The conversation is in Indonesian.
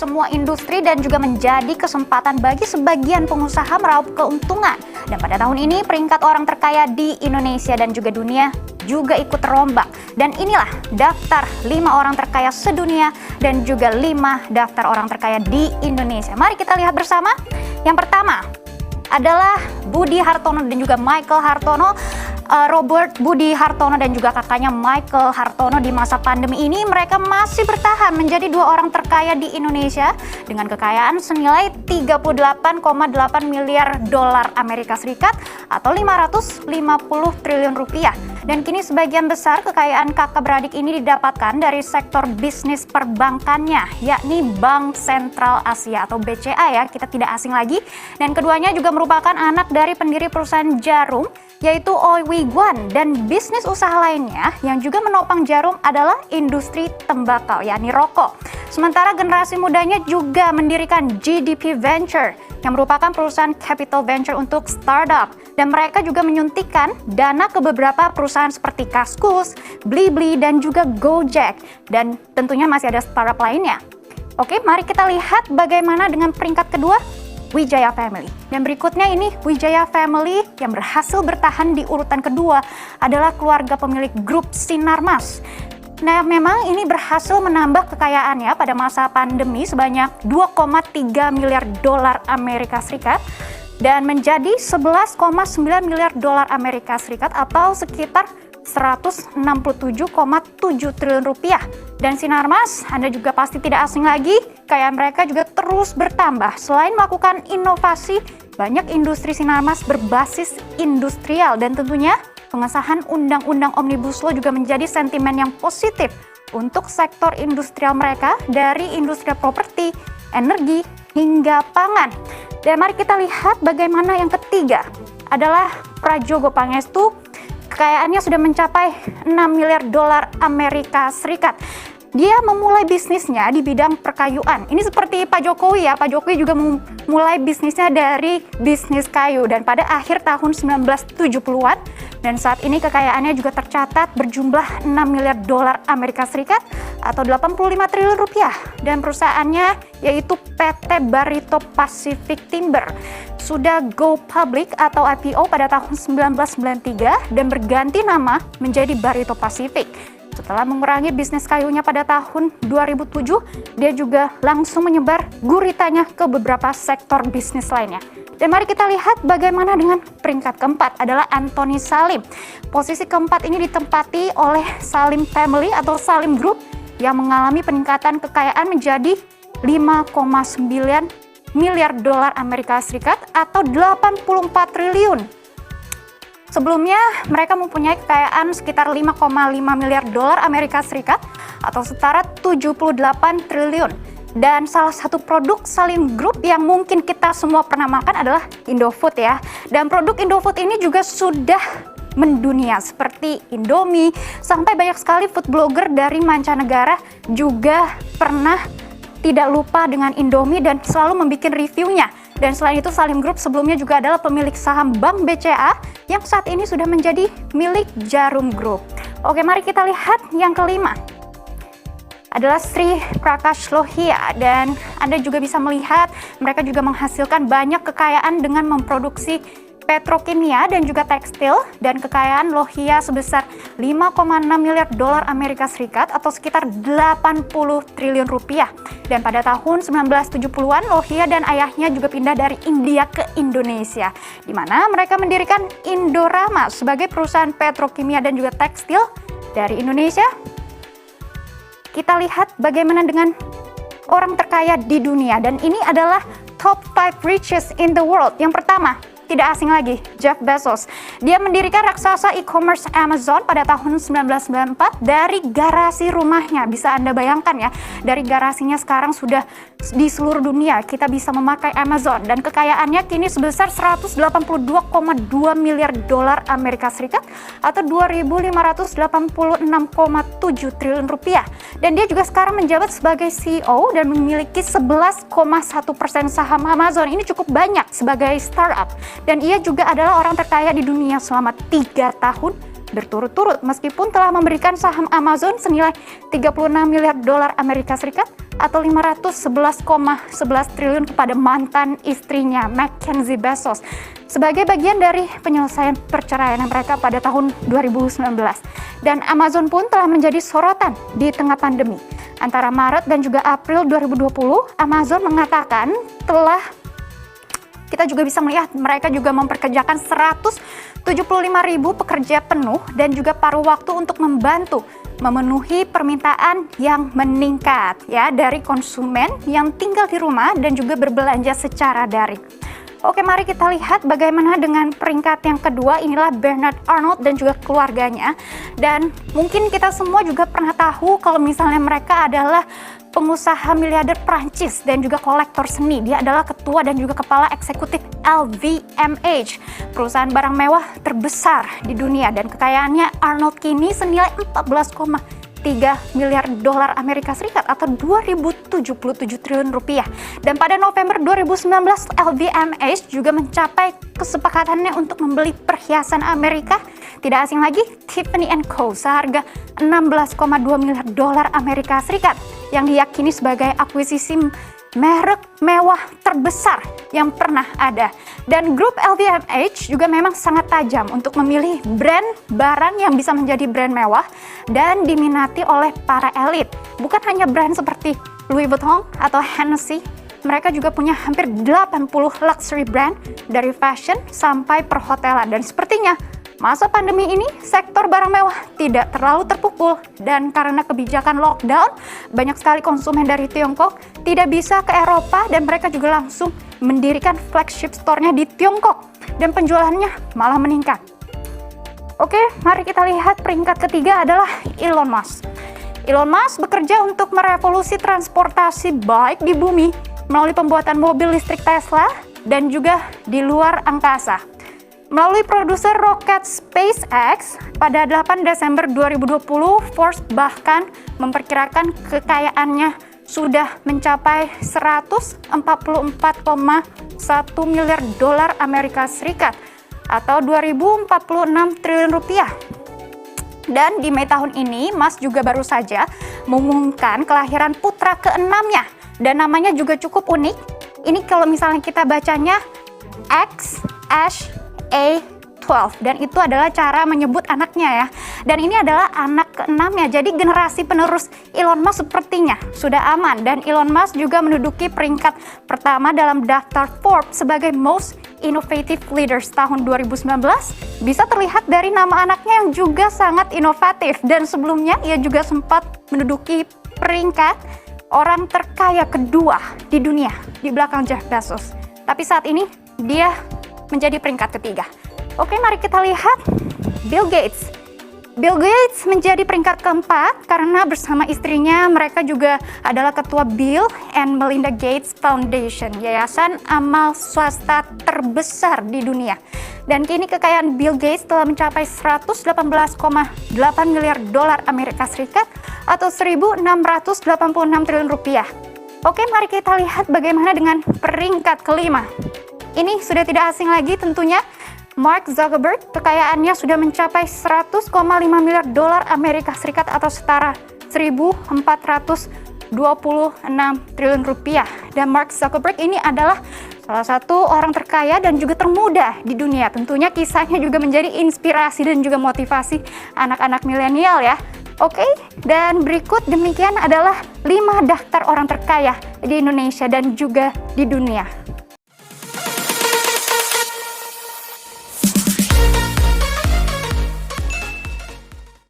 semua industri dan juga menjadi kesempatan bagi sebagian pengusaha meraup keuntungan. Dan pada tahun ini peringkat orang terkaya di Indonesia dan juga dunia juga ikut terombak. Dan inilah daftar 5 orang terkaya sedunia dan juga 5 daftar orang terkaya di Indonesia. Mari kita lihat bersama. Yang pertama adalah Budi Hartono dan juga Michael Hartono. Robert Budi Hartono dan juga kakaknya Michael Hartono di masa pandemi ini mereka masih bertahan menjadi 2 orang terkaya di Indonesia dengan kekayaan senilai 38,8 miliar dolar Amerika Serikat atau 550 triliun rupiah. Dan kini sebagian besar kekayaan kakak beradik ini didapatkan dari sektor bisnis perbankannya, yakni Bank Sentral Asia atau BCA ya, kita tidak asing lagi. Dan keduanya juga merupakan anak dari pendiri perusahaan jarum, yaitu Oi Wiguan, dan bisnis usaha lainnya yang juga menopang jarum adalah industri tembakau, yakni rokok. Sementara generasi mudanya juga mendirikan GDP Venture yang merupakan perusahaan capital venture untuk startup, dan mereka juga menyuntikkan dana ke beberapa perusahaan seperti Kaskus, Blibli, dan juga Gojek, dan tentunya masih ada startup lainnya. Oke, mari kita lihat bagaimana dengan peringkat kedua, Wijaya Family. Dan berikutnya ini Wijaya Family yang berhasil bertahan di urutan kedua adalah keluarga pemilik grup Sinarmas. Nah, memang ini berhasil menambah kekayaannya pada masa pandemi sebanyak 2,3 miliar dolar Amerika Serikat dan menjadi 11,9 miliar dolar Amerika Serikat atau sekitar 167,7 triliun rupiah. Dan Sinarmas, Anda juga pasti tidak asing lagi, kekayaan mereka juga terus bertambah. Selain melakukan inovasi, banyak industri Sinarmas berbasis industrial dan tentunya pengesahan Undang-Undang Omnibus Law juga menjadi sentimen yang positif untuk sektor industrial mereka dari industri properti, energi, hingga pangan. Dan mari kita lihat bagaimana yang ketiga adalah Prajogo Pangestu. Kekayaannya sudah mencapai 6 miliar dolar Amerika Serikat. Dia memulai bisnisnya di bidang perkayuan. Ini seperti Pak Jokowi ya. Pak Jokowi juga memulai bisnisnya dari bisnis kayu dan pada akhir tahun 1970-an. Dan saat ini kekayaannya juga tercatat berjumlah 6 miliar dolar Amerika Serikat atau 85 triliun rupiah. Dan perusahaannya yaitu PT Barito Pacific Timber sudah go public atau IPO pada tahun 1993 dan berganti nama menjadi Barito Pacific. Setelah mengurangi bisnis kayunya pada tahun 2007, dia juga langsung menyebar guritanya ke beberapa sektor bisnis lainnya. Dan mari kita lihat bagaimana dengan peringkat keempat adalah Anthony Salim. Posisi keempat ini ditempati oleh Salim Family atau Salim Group yang mengalami peningkatan kekayaan menjadi 5,9 miliar dolar Amerika Serikat atau 84 triliun. Sebelumnya, mereka mempunyai kekayaan sekitar 5,5 miliar dolar Amerika Serikat atau setara 78 triliun. Dan salah satu produk Salim Group yang mungkin kita semua pernah makan adalah Indofood ya. Dan produk Indofood ini juga sudah mendunia seperti Indomie, sampai banyak sekali food blogger dari mancanegara juga pernah tidak lupa dengan Indomie dan selalu membuat reviewnya. Dan selain itu Salim Group sebelumnya juga adalah pemilik saham Bank BCA yang saat ini sudah menjadi milik Jarum Group. Oke, mari kita lihat yang kelima adalah Sri Prakash Lohia, dan Anda juga bisa melihat mereka juga menghasilkan banyak kekayaan dengan memproduksi petrokimia dan juga tekstil, dan kekayaan Lohia sebesar 5,6 miliar dolar Amerika Serikat atau sekitar 80 triliun rupiah. Dan pada tahun 1970-an Lohia dan ayahnya juga pindah dari India ke Indonesia, di mana mereka mendirikan Indorama sebagai perusahaan petrokimia dan juga tekstil dari Indonesia. Kita lihat bagaimana dengan orang terkaya di dunia, dan ini adalah top 5 richest in the world. Yang pertama, tidak asing lagi, Jeff Bezos. Dia mendirikan raksasa e-commerce Amazon pada tahun 1994 dari garasi rumahnya. Bisa Anda bayangkan ya, dari garasinya sekarang sudah di seluruh dunia kita bisa memakai Amazon. Dan kekayaannya kini sebesar 182,2 miliar dolar Amerika Serikat atau 2.586,7 triliun rupiah. Dan dia juga sekarang menjabat sebagai CEO dan memiliki 11,1% saham Amazon. Ini cukup banyak sebagai startup. Dan ia juga adalah orang terkaya di dunia selama 3 tahun berturut-turut meskipun telah memberikan saham Amazon senilai 36 miliar dolar Amerika Serikat atau 511,11 triliun kepada mantan istrinya Mackenzie Bezos sebagai bagian dari penyelesaian perceraian mereka pada tahun 2019. Dan Amazon pun telah menjadi sorotan di tengah pandemi. Antara Maret dan juga April 2020, Amazon mengatakan kita juga bisa melihat mereka juga memperkerjakan 175.000 pekerja penuh dan juga paruh waktu untuk membantu memenuhi permintaan yang meningkat ya dari konsumen yang tinggal di rumah dan juga berbelanja secara daring. Oke, mari kita lihat bagaimana dengan peringkat yang kedua. Inilah Bernard Arnault dan juga keluarganya. Dan mungkin kita semua juga pernah tahu kalau misalnya mereka adalah pengusaha miliarder Prancis dan juga kolektor seni. Dia adalah ketua dan juga kepala eksekutif LVMH, perusahaan barang mewah terbesar di dunia. Dan kekayaannya Arnault kini senilai 14,3 miliar dolar Amerika Serikat atau 2.077 triliun rupiah. Dan pada November 2019, LVMH juga mencapai kesepakatannya untuk membeli perhiasan Amerika tidak asing lagi, Tiffany & Co. seharga 16,2 miliar dolar Amerika Serikat yang diyakini sebagai akuisisi merek mewah terbesar yang pernah ada. Dan grup LVMH juga memang sangat tajam untuk memilih brand barang yang bisa menjadi brand mewah dan diminati oleh para elit. Bukan hanya brand seperti Louis Vuitton atau Hennessy, mereka juga punya hampir 80 luxury brand dari fashion sampai perhotelan. Dan sepertinya masa pandemi ini, sektor barang mewah tidak terlalu terpukul. Dan karena kebijakan lockdown, banyak sekali konsumen dari Tiongkok tidak bisa ke Eropa dan mereka juga langsung mendirikan flagship store-nya di Tiongkok. Dan penjualannya malah meningkat. Oke, mari kita lihat peringkat ketiga adalah Elon Musk. Elon Musk bekerja untuk merevolusi transportasi baik di bumi melalui pembuatan mobil listrik Tesla dan juga di luar angkasa. Melalui produser roket SpaceX, pada 8 Desember 2020, Forbes bahkan memperkirakan kekayaannya sudah mencapai 144,1 miliar dolar Amerika Serikat atau 2.046 triliun rupiah. Dan di Mei tahun ini, Musk juga baru saja mengumumkan kelahiran putra keenamnya dan namanya juga cukup unik. Ini kalau misalnya kita bacanya A12 dan itu adalah cara menyebut anaknya ya. Dan ini adalah anak keenamnya. Jadi generasi penerus Elon Musk sepertinya sudah aman dan Elon Musk juga menduduki peringkat pertama dalam daftar Forbes sebagai Most Innovative Leaders tahun 2019. Bisa terlihat dari nama anaknya yang juga sangat inovatif dan sebelumnya ia juga sempat menduduki peringkat orang terkaya kedua di dunia di belakang Jeff Bezos. Tapi saat ini dia menjadi peringkat ketiga. Oke, mari kita lihat Bill Gates. Bill Gates menjadi peringkat keempat karena bersama istrinya mereka juga adalah ketua Bill and Melinda Gates Foundation, yayasan amal swasta terbesar di dunia. Dan kini kekayaan Bill Gates telah mencapai 118,8 miliar dolar Amerika Serikat atau 1.686 triliun rupiah. Oke, mari kita lihat bagaimana dengan peringkat kelima. Ini sudah tidak asing lagi tentunya, Mark Zuckerberg. Kekayaannya sudah mencapai 100,5 miliar dolar Amerika Serikat atau setara 1.426 triliun rupiah. Dan Mark Zuckerberg ini adalah salah satu orang terkaya dan juga termuda di dunia. Tentunya kisahnya juga menjadi inspirasi dan juga motivasi anak-anak milenial ya. Oke, dan berikut demikian adalah 5 daftar orang terkaya di Indonesia dan juga di dunia.